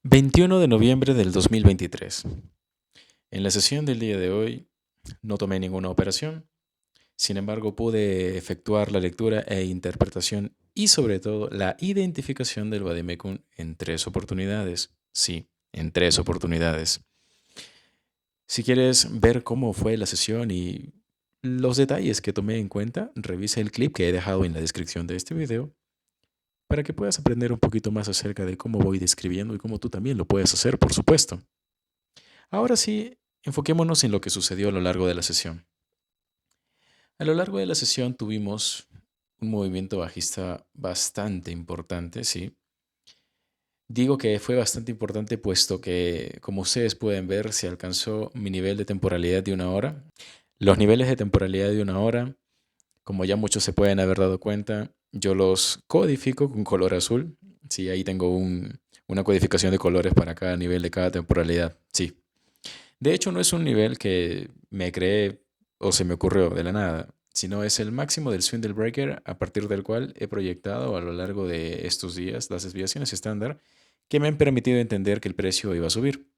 21 de noviembre del 2023. En la sesión del día de hoy no tomé ninguna operación, sin embargo pude efectuar la lectura e interpretación y sobre todo la identificación del Vademecum en tres oportunidades. Sí, en tres oportunidades. Si quieres ver cómo fue la sesión y los detalles que tomé en cuenta, revisa el clip que he dejado en la descripción de este video para que puedas aprender un poquito más acerca de cómo voy describiendo y cómo tú también lo puedes hacer, por supuesto. Ahora sí, enfoquémonos en lo que sucedió a lo largo de la sesión. A lo largo de la sesión tuvimos un movimiento bajista bastante importante, sí. Digo que fue bastante importante puesto que, como ustedes pueden ver, se alcanzó mi nivel de temporalidad de una hora. Los niveles de temporalidad de una hora, como ya muchos se pueden haber dado cuenta, yo los codifico con color azul. Sí, ahí tengo una codificación de colores para cada nivel de cada temporalidad. Sí. De hecho, no es un nivel que me creé o se me ocurrió de la nada, sino es el máximo del Swindle Breaker a partir del cual he proyectado a lo largo de estos días las desviaciones estándar que me han permitido entender que el precio iba a subir.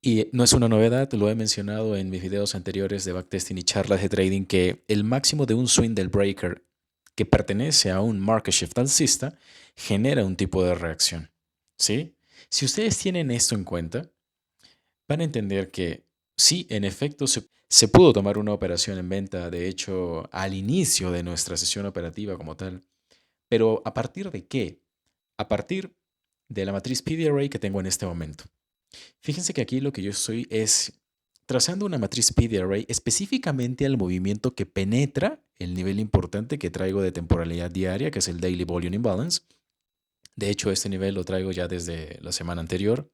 Y no es una novedad, lo he mencionado en mis videos anteriores de backtesting y charlas de trading, que el máximo de un Swindle Breaker que pertenece a un market shift alcista genera un tipo de reacción. ¿Sí? Si ustedes tienen esto en cuenta, van a entender que sí, en efecto, se pudo tomar una operación en venta, de hecho, al inicio de nuestra sesión operativa como tal. Pero ¿a partir de qué? A partir de la matriz PDRA que tengo en este momento. Fíjense que aquí lo que yo estoy es trazando una matriz PDRA específicamente al movimiento que penetra el nivel importante que traigo de temporalidad diaria, que es el Daily Volume Imbalance. De hecho, este nivel lo traigo ya desde la semana anterior.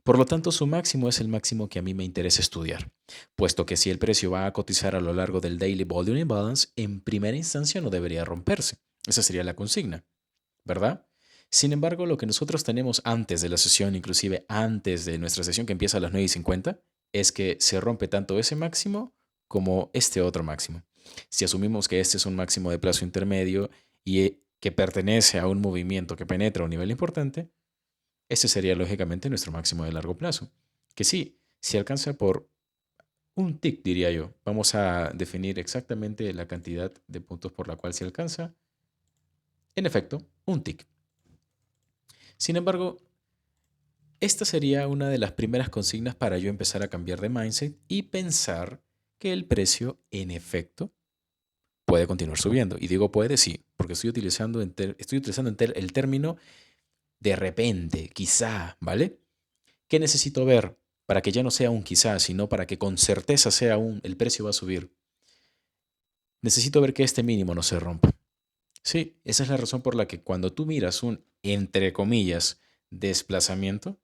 Por lo tanto, su máximo es el máximo que a mí me interesa estudiar, puesto que si el precio va a cotizar a lo largo del Daily Volume Imbalance, en primera instancia no debería romperse. Esa sería la consigna, ¿verdad? Sin embargo, lo que nosotros tenemos antes de la sesión, inclusive antes de nuestra sesión que empieza a las 9:50, es que se rompe tanto ese máximo como este otro máximo. Si asumimos que este es un máximo de plazo intermedio y que pertenece a un movimiento que penetra un nivel importante, ese sería lógicamente nuestro máximo de largo plazo. Que sí, si alcanza por un tick, diría yo. Vamos a definir exactamente la cantidad de puntos por la cual se alcanza. En efecto, un tick. Sin embargo, esta sería una de las primeras consignas para yo empezar a cambiar de mindset y pensar que el precio, en efecto, puede continuar subiendo. Y digo puede, sí, porque estoy utilizando, el término de repente, quizá, ¿vale? ¿Qué necesito ver para que ya no sea un quizás, sino para que con certeza sea un el precio va a subir? Necesito ver que este mínimo no se rompa. Sí, esa es la razón por la que cuando tú miras un, entre comillas, desplazamiento,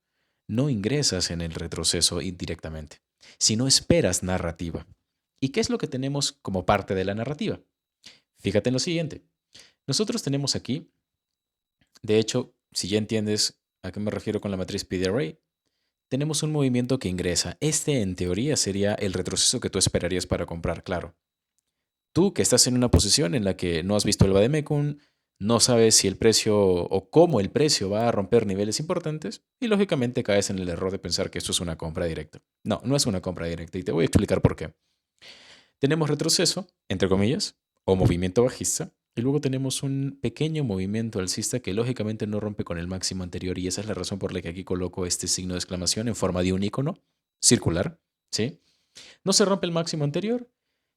no ingresas en el retroceso indirectamente, sino esperas narrativa. ¿Y qué es lo que tenemos como parte de la narrativa? Fíjate en lo siguiente. Nosotros tenemos aquí, de hecho, si ya entiendes a qué me refiero con la matriz PDRA, tenemos un movimiento que ingresa. Este, en teoría, sería el retroceso que tú esperarías para comprar, claro. Tú que estás en una posición en la que no has visto el Vademecum, no sabes si el precio o cómo el precio va a romper niveles importantes y lógicamente caes en el error de pensar que esto es una compra directa. No, no es una compra directa y te voy a explicar por qué. Tenemos retroceso, entre comillas, o movimiento bajista, y luego tenemos un pequeño movimiento alcista que lógicamente no rompe con el máximo anterior y esa es la razón por la que aquí coloco este signo de exclamación en forma de un icono circular, ¿sí? No se rompe el máximo anterior,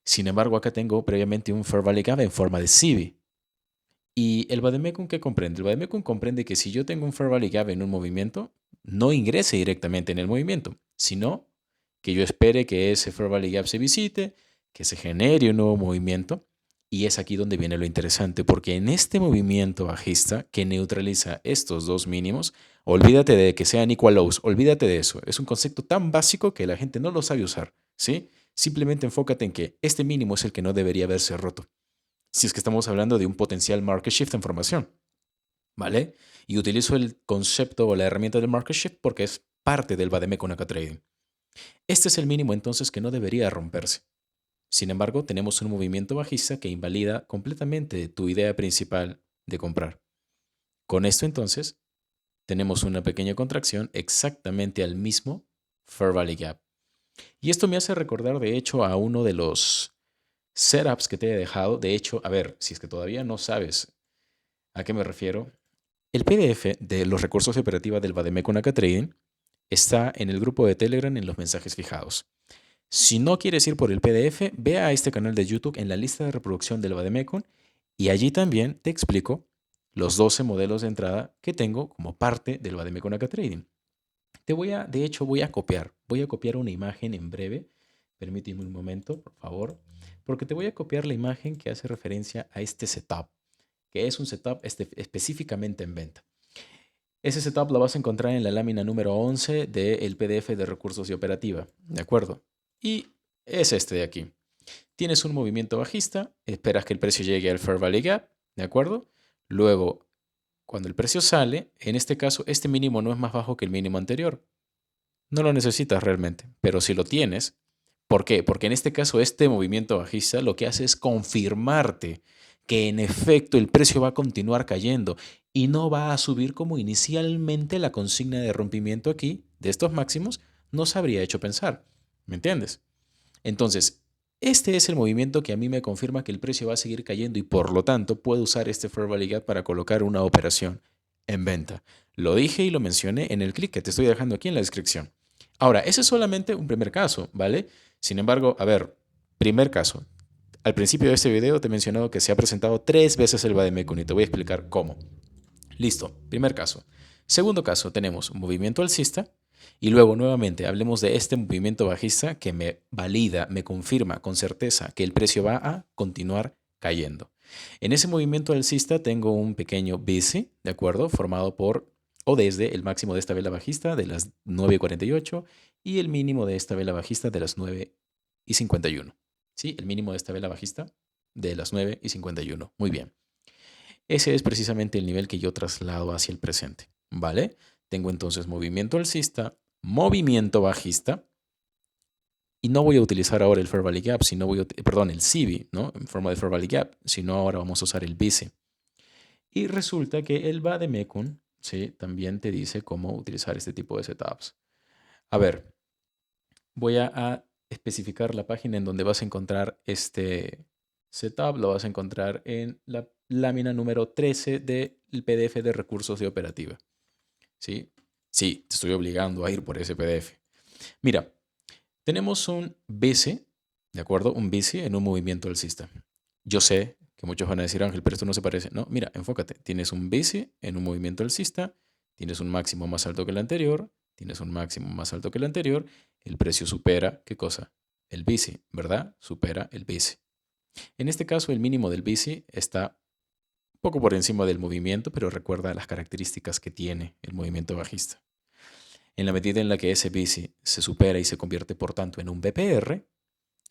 sin embargo acá tengo previamente un Fair Value Gap en forma de CB. ¿Y el Vademecum qué comprende? El Vademecum comprende que si yo tengo un Fair Value Gap en un movimiento, no ingrese directamente en el movimiento, sino que yo espere que ese Fair Value Gap se visite, que se genere un nuevo movimiento. Y es aquí donde viene lo interesante, porque en este movimiento bajista que neutraliza estos dos mínimos, olvídate de que sean equal lows, olvídate de eso. Es un concepto tan básico que la gente no lo sabe usar, ¿sí? Simplemente enfócate en que este mínimo es el que no debería haberse roto si es que estamos hablando de un potencial market shift en formación, ¿vale? Y utilizo el concepto o la herramienta del market shift porque es parte del Vademecum Acá Trading. Este es el mínimo entonces que no debería romperse. Sin embargo, tenemos un movimiento bajista que invalida completamente tu idea principal de comprar. Con esto entonces, tenemos una pequeña contracción exactamente al mismo Fair Value Gap. Y esto me hace recordar, de hecho, a uno de los setups que te he dejado. De hecho, a ver, si es que todavía no sabes a qué me refiero, el PDF de los recursos de operativa del Bademecum Acá Trading está en el grupo de Telegram en los mensajes fijados. Si no quieres ir por el PDF, ve a este canal de YouTube en la lista de reproducción del Bademecum y allí también te explico los 12 modelos de entrada que tengo como parte del Bademecum Acá Trading. De hecho, voy a copiar una imagen en breve. Permíteme un momento, por favor, porque te voy a copiar la imagen que hace referencia a este setup, que es un setup específicamente en venta. Ese setup lo vas a encontrar en la lámina número 11 del PDF de recursos de operativa, ¿de acuerdo? Y es este de aquí. Tienes un movimiento bajista, esperas que el precio llegue al Fair Value Gap, ¿de acuerdo? Luego, cuando el precio sale, en este caso, este mínimo no es más bajo que el mínimo anterior. No lo necesitas realmente, pero si lo tienes, ¿por qué? Porque en este caso este movimiento bajista lo que hace es confirmarte que en efecto el precio va a continuar cayendo y no va a subir como inicialmente la consigna de rompimiento aquí de estos máximos nos habría hecho pensar. ¿Me entiendes? Entonces, este es el movimiento que a mí me confirma que el precio va a seguir cayendo y por lo tanto puedo usar este Fair Value Gap para colocar una operación en venta. Lo dije y lo mencioné en el clic que te estoy dejando aquí en la descripción. Ahora, ese es solamente un primer caso, ¿vale? Sin embargo, a ver, primer caso. Al principio de este video te he mencionado que se ha presentado 3 veces el Bademecum y te voy a explicar cómo. Listo, primer caso. Segundo caso, tenemos un movimiento alcista y luego nuevamente hablemos de este movimiento bajista que me valida, me confirma con certeza que el precio va a continuar cayendo. En ese movimiento alcista tengo un pequeño BC, ¿de acuerdo? Formado por o desde el máximo de esta vela bajista de las 9:48 y el mínimo de esta vela bajista de las 9:51. ¿Sí? El mínimo de esta vela bajista de las 9:51. Muy bien. Ese es precisamente el nivel que yo traslado hacia el presente, ¿vale? Tengo entonces movimiento alcista, movimiento bajista, y no voy a utilizar ahora el Fair Value Gap, sino perdón, el CB, ¿no? En forma de Fair Value Gap, sino ahora vamos a usar el BICE. Y resulta que el Bademecum, ¿sí? También te dice cómo utilizar este tipo de setups. A ver, voy a especificar la página en donde vas a encontrar este setup. Lo vas a encontrar en la lámina número 13 del PDF de recursos de operativa. ¿Sí? Sí, te estoy obligando a ir por ese PDF. Mira, tenemos un BC, ¿de acuerdo? Un BC en un movimiento alcista. Yo sé que muchos van a decir, Ángel, pero esto no se parece. No, mira, enfócate. Tienes un BC en un movimiento alcista, tienes un máximo más alto que el anterior, tienes un máximo más alto que el anterior, el precio supera, ¿qué cosa? El BC, ¿verdad? Supera el BC. En este caso, el mínimo del BC está un poco por encima del movimiento, pero recuerda las características que tiene el movimiento bajista. En la medida en la que ese BC se supera y se convierte, por tanto, en un BPR,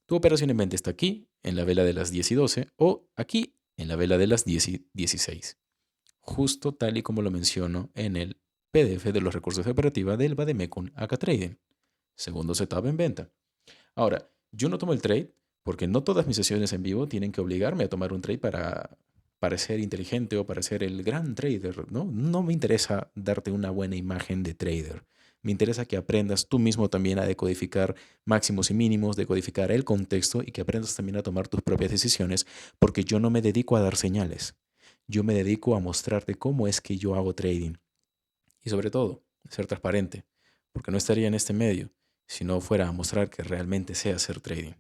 tu operación en venta está aquí, en la vela de las 10:12, o aquí, en la vela de las 10:16. Justo tal y como lo menciono en el PDF de los recursos de operativa del Bademecum Acá Trading. Segundo setup en venta. Ahora, yo no tomo el trade porque no todas mis sesiones en vivo tienen que obligarme a tomar un trade para parecer inteligente o para ser el gran trader, ¿no? No me interesa darte una buena imagen de trader. Me interesa que aprendas tú mismo también a decodificar máximos y mínimos, decodificar el contexto y que aprendas también a tomar tus propias decisiones, porque yo no me dedico a dar señales. Yo me dedico a mostrarte cómo es que yo hago trading. Y sobre todo, ser transparente, porque no estaría en este medio si no fuera a mostrar que realmente sé hacer trading.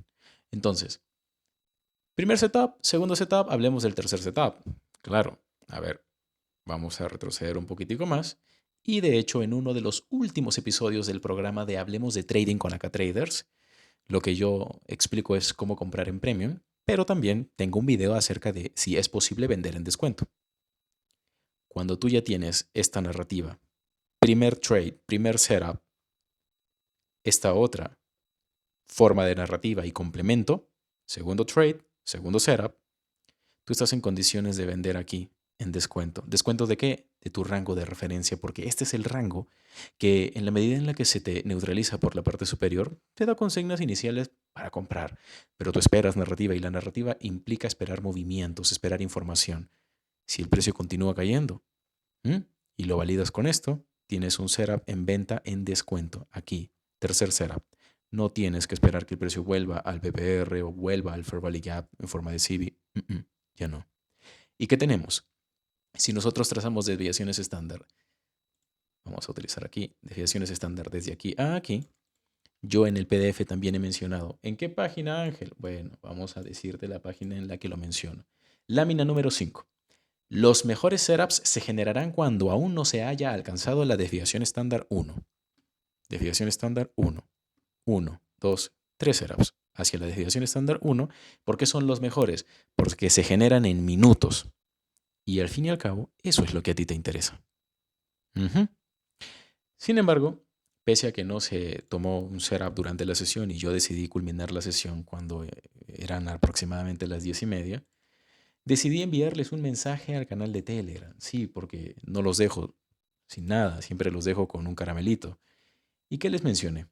Entonces, primer setup, segundo setup, hablemos del tercer setup. Claro, a ver, vamos a retroceder un poquitico más. Y de hecho, en uno de los últimos episodios del programa de Hablemos de Trading con Acá Traders, lo que yo explico es cómo comprar en Premium, pero también tengo un video acerca de si es posible vender en descuento. Cuando tú ya tienes esta narrativa, primer trade, primer setup, esta otra forma de narrativa y complemento, segundo trade, segundo setup, tú estás en condiciones de vender aquí en descuento. ¿Descuento de qué? De tu rango de referencia, porque este es el rango que en la medida en la que se te neutraliza por la parte superior, te da consignas iniciales para comprar, pero tú esperas narrativa y la narrativa implica esperar movimientos, esperar información. Si el precio continúa cayendo, y lo validas con esto, tienes un setup en venta en descuento. Aquí, tercer setup. No tienes que esperar que el precio vuelva al PPR o vuelva al Fair Value Gap en forma de CB. Ya no. ¿Y qué tenemos? Si nosotros trazamos desviaciones estándar, vamos a utilizar aquí desviaciones estándar desde aquí a aquí. Yo en el PDF también he mencionado. ¿En qué página, Ángel? Bueno, vamos a decirte la página en la que lo menciono. Lámina número 5. Los mejores setups se generarán cuando aún no se haya alcanzado la desviación estándar 1. Desviación estándar 1. 1, 2, 3 setups hacia la desviación estándar 1. ¿Por qué son los mejores? Porque se generan en minutos. Y al fin y al cabo, eso es lo que a ti te interesa. Sin embargo, pese a que no se tomó un setup durante la sesión y yo decidí culminar la sesión cuando eran aproximadamente las 10:30, decidí enviarles un mensaje al canal de Telegram. Sí, porque no los dejo sin nada, siempre los dejo con un caramelito. ¿Y qué les mencioné?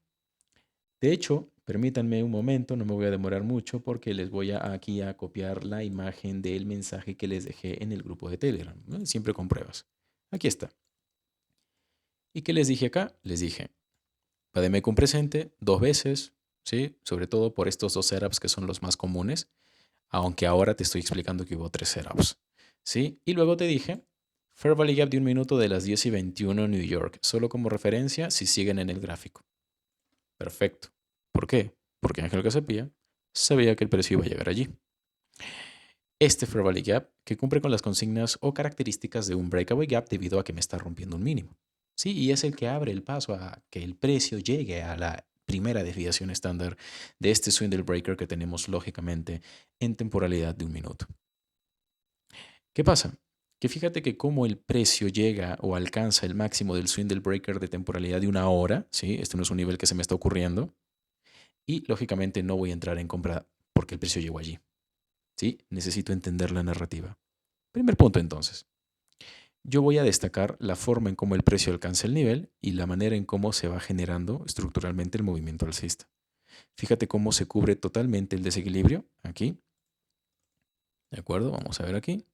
De hecho, permítanme un momento, no me voy a demorar mucho porque les voy aquí a copiar la imagen del mensaje que les dejé en el grupo de Telegram, ¿no? Siempre con pruebas. Aquí está. ¿Y qué les dije acá? Les dije, Bademecum presente 2 veces, ¿sí? Sobre todo por estos 2 setups que son los más comunes, aunque ahora te estoy explicando que hubo 3 setups, ¿sí? Y luego te dije, Fair Value Gap de 1 minuto de las 10:21 New York, solo como referencia si siguen en el gráfico. Perfecto. ¿Por qué? Porque Ángel Casapía sabía que el precio iba a llegar allí. Este Fair Value Gap que cumple con las consignas o características de un Breakaway Gap debido a que me está rompiendo un mínimo. Sí, y es el que abre el paso a que el precio llegue a la primera desviación estándar de este Swindle Breaker que tenemos lógicamente en temporalidad de 1 minuto. ¿Qué pasa? Que fíjate que como el precio llega o alcanza el máximo del Swindle Breaker de temporalidad de 1 hora, ¿sí? Este no es un nivel que se me está ocurriendo, y lógicamente no voy a entrar en compra porque el precio llegó allí. ¿Sí? Necesito entender la narrativa. Primer punto entonces. Yo voy a destacar la forma en cómo el precio alcanza el nivel y la manera en cómo se va generando estructuralmente el movimiento alcista. Fíjate cómo se cubre totalmente el desequilibrio aquí. ¿De acuerdo? Vamos a ver aquí.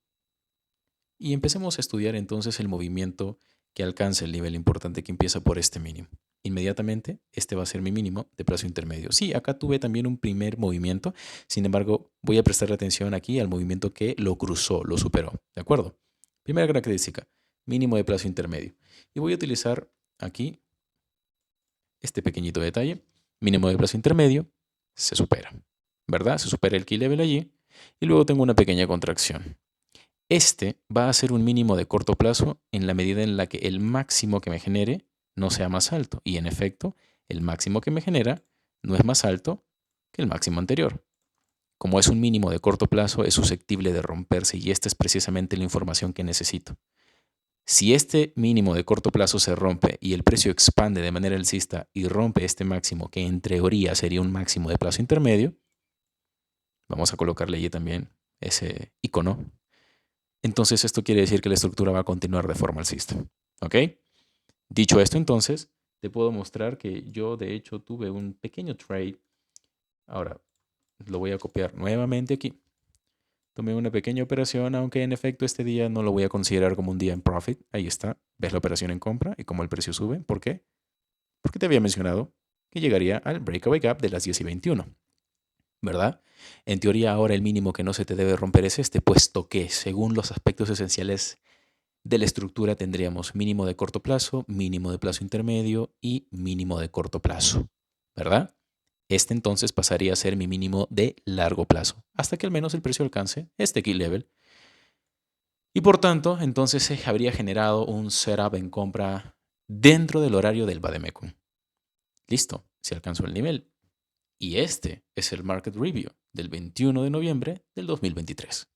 Y empecemos a estudiar entonces el movimiento que alcanza el nivel importante que empieza por este mínimo. Inmediatamente, este va a ser mi mínimo de plazo intermedio. Sí, acá tuve también un primer movimiento, sin embargo, voy a prestar atención aquí al movimiento que lo cruzó, lo superó. ¿De acuerdo? Primera característica, mínimo de plazo intermedio. Y voy a utilizar aquí este pequeñito detalle. Mínimo de plazo intermedio se supera, ¿verdad? Se supera el key level allí y luego tengo una pequeña contracción. Este va a ser un mínimo de corto plazo en la medida en la que el máximo que me genere no sea más alto. Y en efecto, el máximo que me genera no es más alto que el máximo anterior. Como es un mínimo de corto plazo, es susceptible de romperse y esta es precisamente la información que necesito. Si este mínimo de corto plazo se rompe y el precio expande de manera alcista y rompe este máximo, que en teoría sería un máximo de plazo intermedio, vamos a colocarle allí también ese icono. Entonces esto quiere decir que la estructura va a continuar de forma alcista. ¿Ok? Dicho esto entonces, te puedo mostrar que yo de hecho tuve un pequeño trade. Ahora, lo voy a copiar nuevamente aquí. Tomé una pequeña operación, aunque en efecto este día no lo voy a considerar como un día en profit. Ahí está. ¿Ves la operación en compra y cómo el precio sube? ¿Por qué? Porque te había mencionado que llegaría al breakaway gap de las 10:21. ¿Verdad? En teoría ahora el mínimo que no se te debe romper es este, puesto que según los aspectos esenciales de la estructura tendríamos mínimo de corto plazo, mínimo de plazo intermedio y mínimo de corto plazo, ¿verdad? Este entonces pasaría a ser mi mínimo de largo plazo, hasta que al menos el precio alcance este key level. Y por tanto, entonces se habría generado un setup en compra dentro del horario del Bademecum. Listo, se alcanzó el nivel. Y este es el Market Review del 21 de noviembre del 2023.